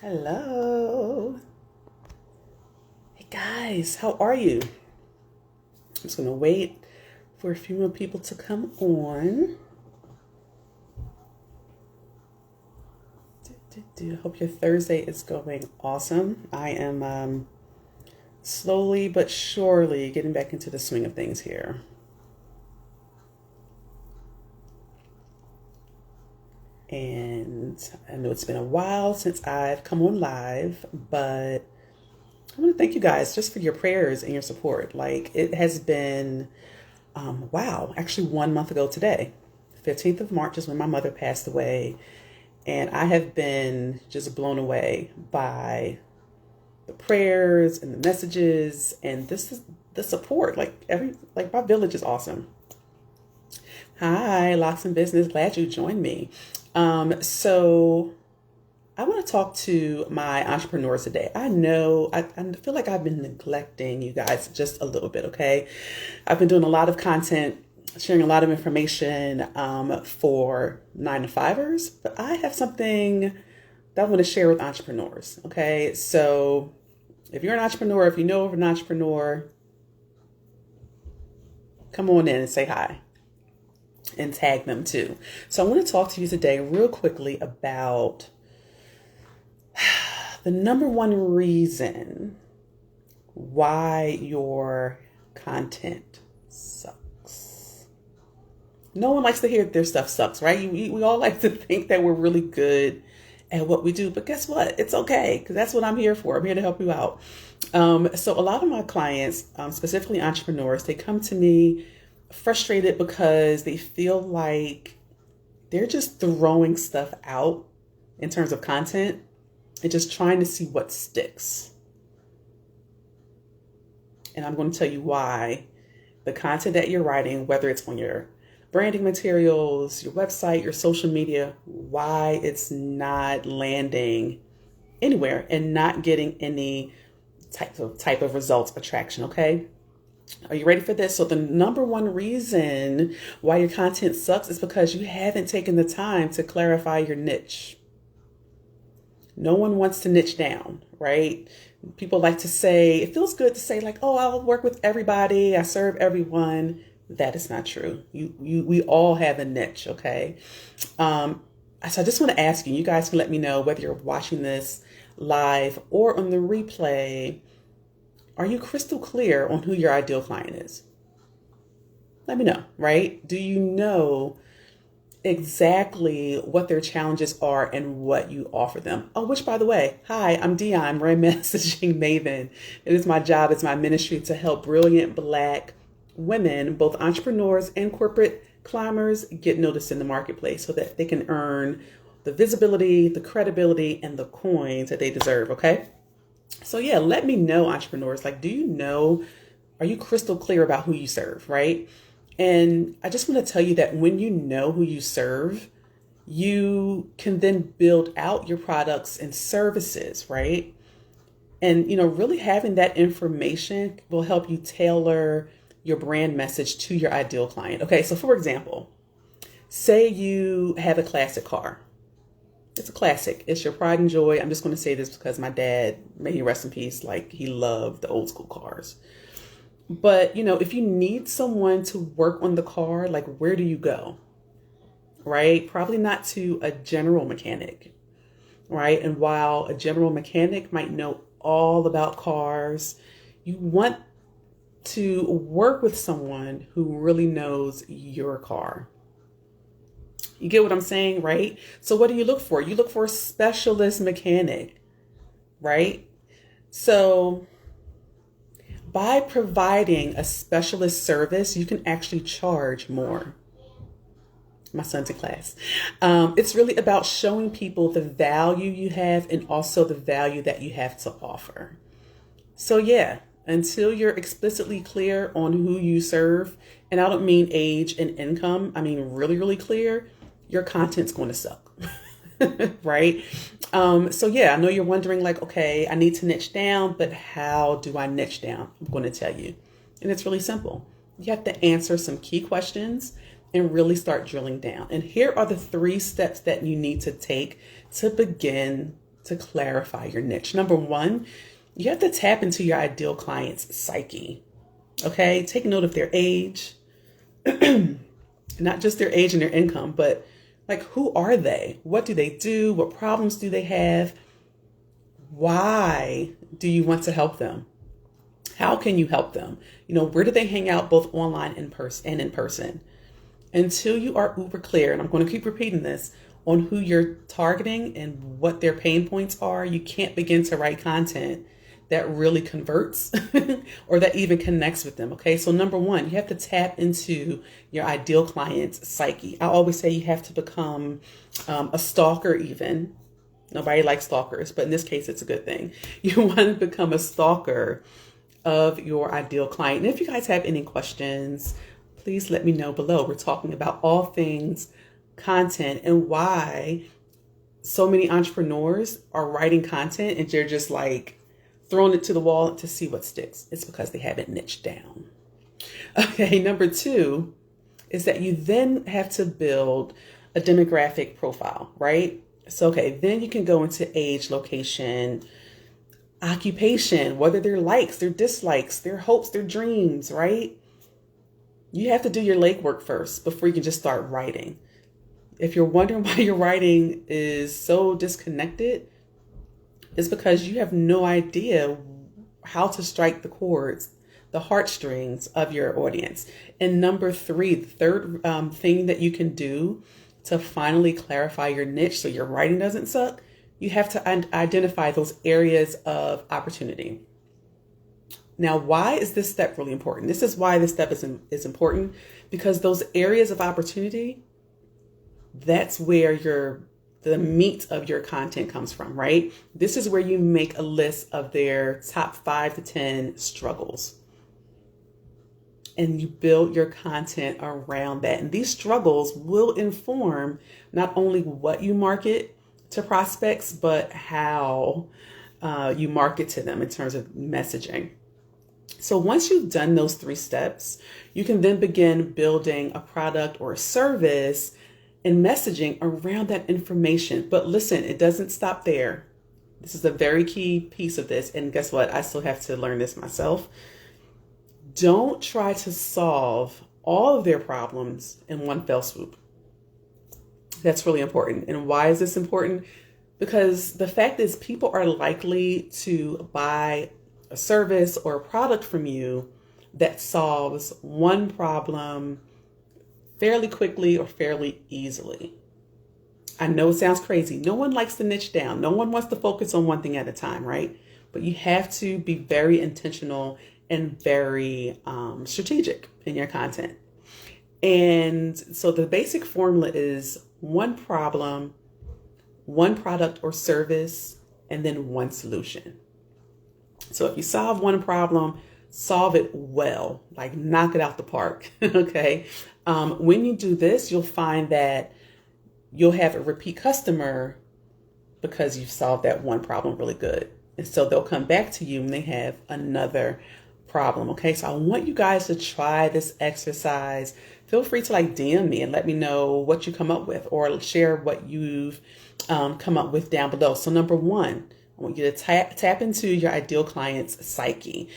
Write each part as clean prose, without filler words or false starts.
Hello. Hey guys, how are you? I'm just gonna wait for a few more people to come on. Hope your Thursday is going awesome. I am slowly but surely getting back into the swing of things here. And I know it's been a while since I've come on live, but I want to thank you guys just for your prayers and your support. Like, it has been, wow, actually 1 month ago today, 15th of March is when my mother passed away. And I have been just blown away by the prayers and the messages and this is the support. Like my village is awesome. Hi, Locks and Business. Glad you joined me. So I want to talk to my entrepreneurs today. I know I feel like I've been neglecting you guys just a little bit, okay? I've been doing a lot of content, sharing a lot of information for 9 to 5ers, but I have something that I want to share with entrepreneurs, okay? So if you're an entrepreneur, if you know of an entrepreneur, come on in and say hi and tag them too. So I want to talk to you today real quickly about the number one reason why your content sucks. No one likes to hear their stuff sucks, right? We all like to think that we're really good at what we do, but guess what? It's okay, because that's what I'm here for. I'm here to help you out. So a lot of my clients, specifically entrepreneurs, they come to me frustrated because they feel like they're just throwing stuff out in terms of content and just trying to see what sticks. And I'm going to tell you why the content that you're writing, whether it's on your branding materials, your website, your social media, why it's not landing anywhere and not getting any type of results or traction, okay? Are you ready for this? So the number one reason why your content sucks is because you haven't taken the time to clarify your niche. No one wants to niche down, right? People like to say, it feels good to say like, oh, I'll work with everybody. I serve everyone. That is not true. We all have a niche, okay? So I just want to ask you, you guys can let me know whether you're watching this live or on the replay. Are you crystal clear on who your ideal client is? Let me know, right? Do you know exactly what their challenges are and what you offer them? Oh, which by the way, hi, I'm Dion, I'm a messaging maven. It is my job, it's my ministry to help brilliant Black women, both entrepreneurs and corporate climbers, get noticed in the marketplace so that they can earn the visibility, the credibility, and the coins that they deserve, okay? So yeah, let me know, entrepreneurs, like, do you know, are you crystal clear about who you serve, right? And I just want to tell you that when you know who you serve, you can then build out your products and services, right? And, really having that information will help you tailor your brand message to your ideal client. Okay, so for example, say you have a classic car. It's a classic. It's your pride and joy. I'm just going to say this because my dad, may he rest in peace, like he loved the old school cars. But, if you need someone to work on the car, like where do you go? Right? Probably not to a general mechanic, right? And while a general mechanic might know all about cars, you want to work with someone who really knows your car. You get what I'm saying, right? So what do you look for? You look for a specialist mechanic, right? So by providing a specialist service, you can actually charge more. My son's in class. It's really about showing people the value you have and also the value that you have to offer. So yeah, until you're explicitly clear on who you serve, and I don't mean age and income, I mean really, really clear, your content's going to suck, right? So yeah, I know you're wondering like, okay, I need to niche down, but how do I niche down? I'm going to tell you. And it's really simple. You have to answer some key questions and really start drilling down. And here are the 3 steps that you need to take to begin to clarify your niche. Number one, you have to tap into your ideal client's psyche. Okay, take note of their age, not just their age and their income, but like, who are they? What do they do? What problems do they have? Why do you want to help them? How can you help them? Where do they hang out, both online and in person? Until you are uber clear, and I'm going to keep repeating this, on who you're targeting and what their pain points are, you can't begin to write content that really converts or that even connects with them. Okay, so number one, you have to tap into your ideal client's psyche. I always say you have to become a stalker even. Nobody likes stalkers, but in this case, it's a good thing. You want to become a stalker of your ideal client. And if you guys have any questions, please let me know below. We're talking about all things content and why so many entrepreneurs are writing content and they're just like throwing it to the wall to see what sticks. It's because they haven't niched down. Okay, number two is that you then have to build a demographic profile, right? So, okay, then you can go into age, location, occupation, whether their likes, their dislikes, their hopes, their dreams, right? You have to do your legwork first before you can just start writing. If you're wondering why your writing is so disconnected, it's because you have no idea how to strike the chords, the heartstrings of your audience. And number three, the third thing that you can do to finally clarify your niche so your writing doesn't suck, you have to identify those areas of opportunity. Now, why is this step really important? This is why this step is important, because those areas of opportunity, that's where the meat of your content comes from, right? This is where you make a list of their top 5 to 10 struggles. And you build your content around that. And these struggles will inform not only what you market to prospects, but how you market to them in terms of messaging. So once you've done those 3 steps, you can then begin building a product or a service and messaging around that information. But listen, it doesn't stop there. This is a very key piece of this. And guess what? I still have to learn this myself. Don't try to solve all of their problems in one fell swoop. That's really important. And why is this important? Because the fact is, people are likely to buy a service or a product from you that solves one problem fairly quickly or fairly easily. I know it sounds crazy. No one likes to niche down. No one wants to focus on one thing at a time, right? But you have to be very intentional and very strategic in your content. And so the basic formula is one problem, one product or service, and then one solution. So if you solve one problem, solve it well, like knock it out the park. Okay. When you do this, you'll find that you'll have a repeat customer because you've solved that one problem really good. And so they'll come back to you when they have another problem. Okay. So I want you guys to try this exercise. Feel free to DM me and let me know what you come up with, or share what you've come up with down below. So number one, I want you to tap into your ideal client's psyche.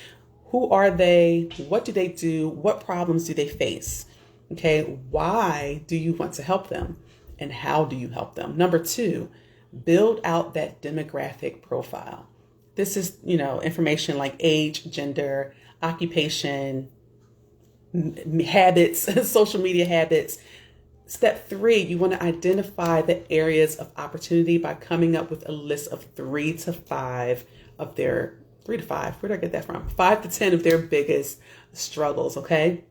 Who are they? What do they do? What problems do they face? Okay, why do you want to help them? And how do you help them? Number two, build out that demographic profile. This is, information like age, gender, occupation, habits, social media habits. Step 3, you want to identify the areas of opportunity by coming up with a list of 3 to 5 of their 3 to 5. Where did I get that from? 5 to 10 of their biggest struggles. Okay.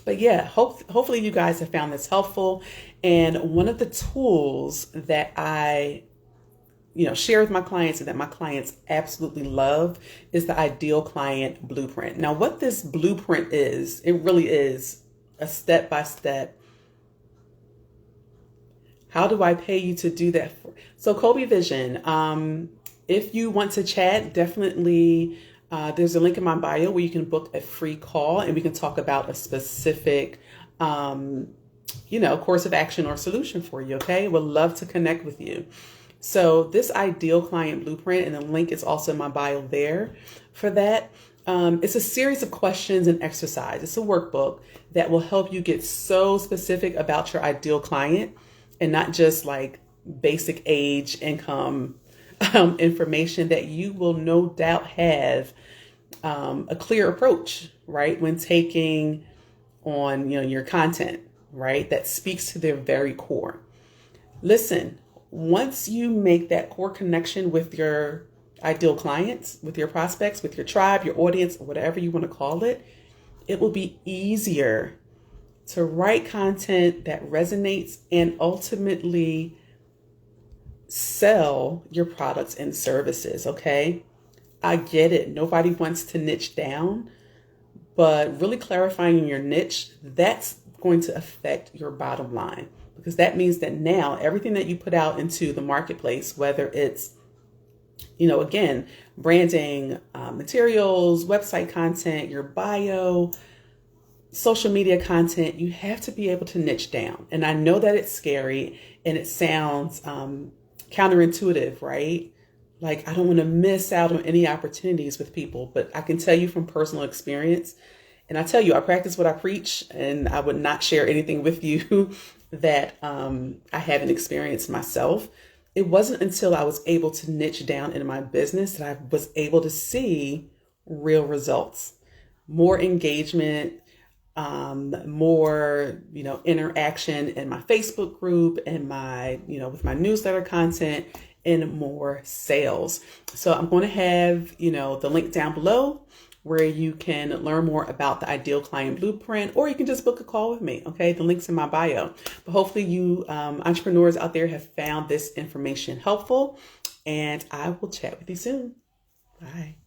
But yeah, hopefully you guys have found this helpful. And one of the tools that I, share with my clients and that my clients absolutely love is the Ideal Client Blueprint. Now, what this blueprint is, it really is a step-by-step. How do I pay you to do that? So Kobe Vision, if you want to chat, definitely there's a link in my bio where you can book a free call and we can talk about a specific, course of action or solution for you. Okay. Would love to connect with you. So this ideal client blueprint, and the link is also in my bio there for that. It's a series of questions and exercise. It's a workbook that will help you get so specific about your ideal client and not just like basic age, income information, that you will no doubt have a clear approach, right? When taking on, your content, right? That speaks to their very core. Listen, once you make that core connection with your ideal clients, with your prospects, with your tribe, your audience, whatever you want to call it, it will be easier to write content that resonates and ultimately sell your products and services. Okay. I get it. Nobody wants to niche down, but really clarifying your niche, that's going to affect your bottom line, because that means that now everything that you put out into the marketplace, whether it's, again, branding, materials, website content, your bio, social media content, you have to be able to niche down. And I know that it's scary and it sounds counterintuitive, right? Like, I don't want to miss out on any opportunities with people, but I can tell you from personal experience, and I tell you, I practice what I preach, and I would not share anything with you that I haven't experienced myself. It wasn't until I was able to niche down in my business that I was able to see real results, more engagement, more, interaction in my Facebook group and my, with my newsletter content, and more sales. So I'm going to have, the link down below where you can learn more about the ideal client blueprint, or you can just book a call with me. Okay. The link's in my bio, but hopefully you, entrepreneurs out there, have found this information helpful, and I will chat with you soon. Bye.